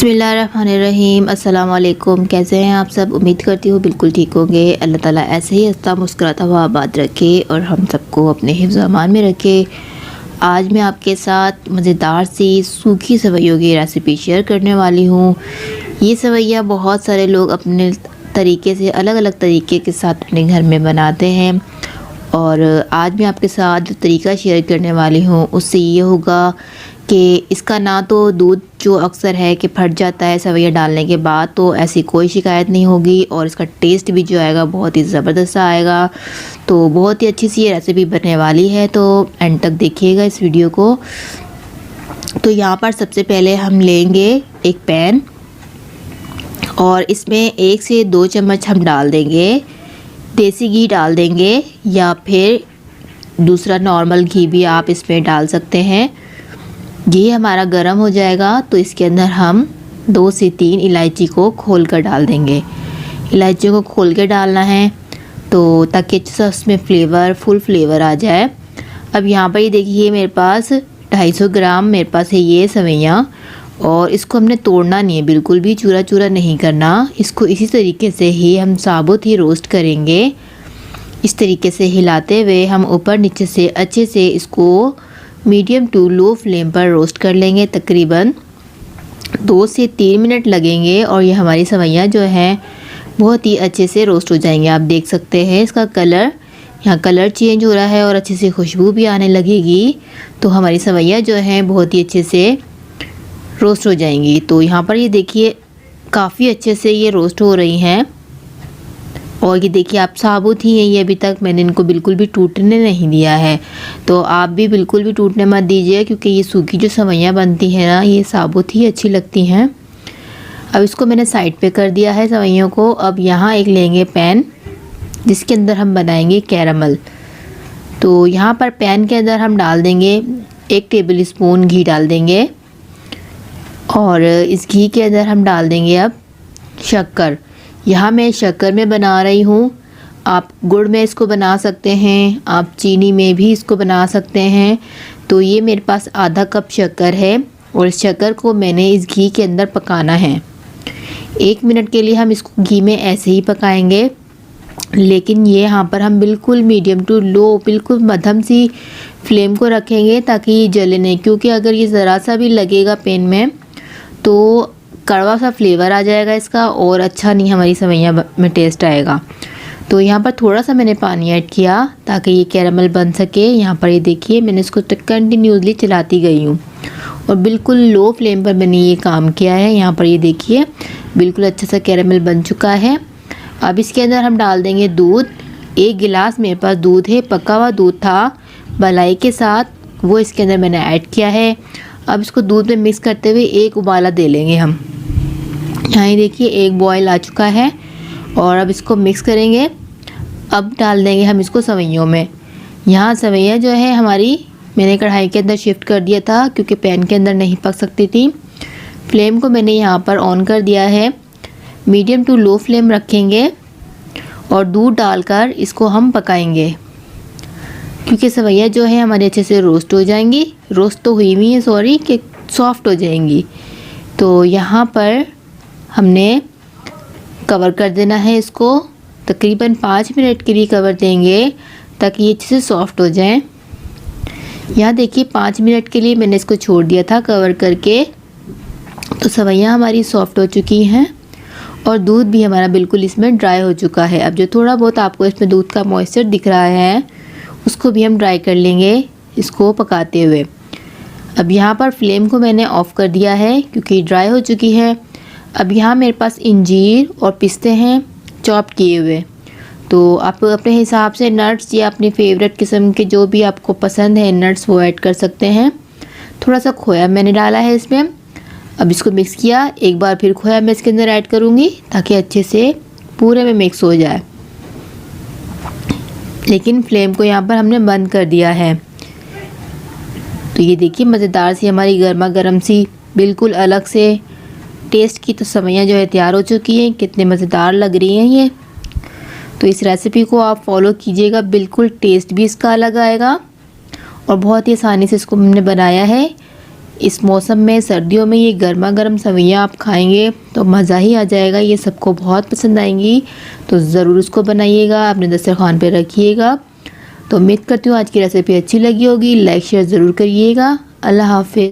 बिस्मिल्लाहिर्रहमानिर्रहीम। अस्सलाम वालेकुम। कैसे हैं आप सब? उम्मीद करती हूँ बिल्कुल ठीक होंगे। अल्लाह ताला ऐसे ही हंसता मुस्कुराता हुआ आबाद रखे और हम सबको अपने हिफ्ज़ अमान में रखे। आज मैं आपके साथ मज़ेदार सी सूखी सेवइयों की रेसिपी शेयर करने वाली हूँ। ये सेवइयाँ बहुत सारे लोग अपने तरीके से अलग अलग तरीके के साथ अपने घर में बनाते हैं और आज मैं आपके साथ जो तरीका शेयर करने वाली हूँ उससे ये होगा कि इसका ना तो दूध जो अक्सर है कि फट जाता है सेवइयाँ डालने के बाद, तो ऐसी कोई शिकायत नहीं होगी और इसका टेस्ट भी जो आएगा बहुत ही ज़बरदस्त आएगा। तो बहुत ही अच्छी सी ये रेसिपी बनने वाली है, तो एंड तक देखिएगा इस वीडियो को। तो यहाँ पर सबसे पहले हम लेंगे एक पैन और इसमें 1 से 2 चम्मच हम डाल देंगे देसी घी डाल देंगे या फिर दूसरा नॉर्मल घी भी आप इसमें डाल सकते हैं। घी हमारा गर्म हो जाएगा तो इसके अंदर हम 2 से 3 इलायची को खोल कर डाल देंगे। इलायची को खोल के डालना है तो ताकि अच्छा सा उसमें फुल फ्लेवर आ जाए। अब यहाँ पर ये देखिए मेरे पास 250 ग्राम मेरे पास है ये सेवइयाँ और इसको हमने तोड़ना नहीं है, बिल्कुल भी चूरा चूरा नहीं करना। इसको इसी तरीके से ही हम साबुत ही रोस्ट करेंगे। इस तरीके से हिलाते हुए हम ऊपर नीचे से अच्छे से इसको मीडियम टू लो फ्लेम पर रोस्ट कर लेंगे। तकरीबन 2 से 3 मिनट लगेंगे और ये हमारी सेवइयाँ जो हैं बहुत ही अच्छे से रोस्ट हो जाएंगे। आप देख सकते हैं इसका कलर, यहाँ कलर चेंज हो रहा है और अच्छे से खुशबू भी आने लगेगी। तो हमारी सेवइयाँ जो हैं बहुत ही अच्छे से रोस्ट हो जाएंगी। तो यहाँ पर ये देखिए काफ़ी अच्छे से ये रोस्ट हो रही हैं और ये देखिए आप साबुत ही हैं ये, अभी तक मैंने इनको बिल्कुल भी टूटने नहीं दिया है। तो आप भी बिल्कुल भी टूटने मत दीजिए क्योंकि ये सूखी जो सेवइयाँ बनती हैं ना ये साबुत ही अच्छी लगती हैं। अब इसको मैंने साइड पे कर दिया है सेवइयों को। अब यहाँ एक लेंगे पैन जिसके अंदर हम बनाएंगे कैरामल। तो यहाँ पर पैन के अंदर हम डाल देंगे 1 टेबल स्पून घी डाल देंगे और इस घी के अंदर हम डाल देंगे अब शक्कर। यहाँ मैं शक्कर में बना रही हूँ, आप गुड़ में इसको बना सकते हैं, आप चीनी में भी इसको बना सकते हैं। तो ये मेरे पास आधा कप शक्कर है और इस शक्कर को मैंने इस घी के अंदर पकाना है। 1 मिनट के लिए हम इसको घी में ऐसे ही पकाएंगे, लेकिन ये यहाँ पर हम बिल्कुल मीडियम टू लो बिल्कुल मध्यम सी फ्लेम को रखेंगे ताकि ये जले नहीं, क्योंकि अगर ये ज़रा सा भी लगेगा पैन में तो कड़वा सा फ्लेवर आ जाएगा इसका और अच्छा नहीं हमारी सेवइयाँ में टेस्ट आएगा। तो यहाँ पर थोड़ा सा मैंने पानी ऐड किया ताकि ये कैरामल बन सके। यहाँ पर ये देखिए मैंने इसको कंटिन्यूसली चलाती गई हूँ और बिल्कुल लो फ्लेम पर मैंने ये काम किया है। यहाँ पर ये देखिए बिल्कुल अच्छा सा कैरामल बन चुका है। अब इसके अंदर हम डाल देंगे दूध। 1 गिलास मेरे पास दूध है, पका हुआ दूध था मलाई के साथ, वो इसके अंदर मैंने ऐड किया है। अब इसको दूध में मिक्स करते हुए 1 उबाला दे लेंगे हम। यहाँ ये देखिए 1 बॉयल आ चुका है और अब इसको मिक्स करेंगे। अब डाल देंगे हम इसको सेवइयों में। यहाँ सेवइयाँ जो है हमारी मैंने कढ़ाई के अंदर शिफ्ट कर दिया था क्योंकि पैन के अंदर नहीं पक सकती थी। फ्लेम को मैंने यहाँ पर ऑन कर दिया है, मीडियम टू लो फ्लेम रखेंगे और दूध डालकर इसको हम पकाएंगे क्योंकि सेवइयाँ जो है हमारे अच्छे से रोस्ट हो जाएंगी, रोस्ट तो हुई हुई है सॉरी, कि सॉफ्ट हो जाएंगी। तो यहाँ पर हमने कवर कर देना है इसको, तकरीबन 5 मिनट के लिए कवर देंगे ताकि ये अच्छे से सॉफ्ट हो जाए। यहाँ देखिए 5 मिनट के लिए मैंने इसको छोड़ दिया था कवर करके। तो सेवइयाँ हमारी सॉफ्ट हो चुकी हैं और दूध भी हमारा बिल्कुल इसमें ड्राई हो चुका है। अब जो थोड़ा बहुत आपको इसमें दूध का मॉइस्चर दिख रहा है उसको भी हम ड्राई कर लेंगे इसको पकाते हुए। अब यहाँ पर फ्लेम को मैंने ऑफ़ कर दिया है क्योंकि ड्राई हो चुकी है। अब यहाँ मेरे पास इंजीर और पिस्ते हैं चॉप किए हुए। तो आप अपने हिसाब से नट्स या अपनी फेवरेट किस्म के जो भी आपको पसंद है नट्स वो ऐड कर सकते हैं। थोड़ा सा खोया मैंने डाला है इसमें। अब इसको मिक्स किया, एक बार फिर खोया मैं इसके अंदर ऐड करूँगी ताकि अच्छे से पूरे में मिक्स हो जाए। लेकिन फ्लेम को यहाँ पर हमने बंद कर दिया है। तो ये देखिए मज़ेदार सी हमारी गर्मा गर्म सी बिल्कुल अलग से टेस्ट की तो सेवइयाँ जो है तैयार हो चुकी हैं। कितने मज़ेदार लग रही हैं ये। तो इस रेसिपी को आप फॉलो कीजिएगा, बिल्कुल टेस्ट भी इसका अलग आएगा और बहुत ही आसानी से इसको हमने बनाया है। इस मौसम में सर्दियों में ये गर्मा गर्म सवैयाँ आप खाएंगे तो मज़ा ही आ जाएगा। ये सबको बहुत पसंद आएंगी, तो ज़रूर उसको बनाइएगा, अपने दस्तरखान पे रखिएगा। तो उम्मीद करती हूँ आज की रेसिपी अच्छी लगी होगी। लाइक शेयर ज़रूर करिएगा। अल्लाह हाफ़िज़।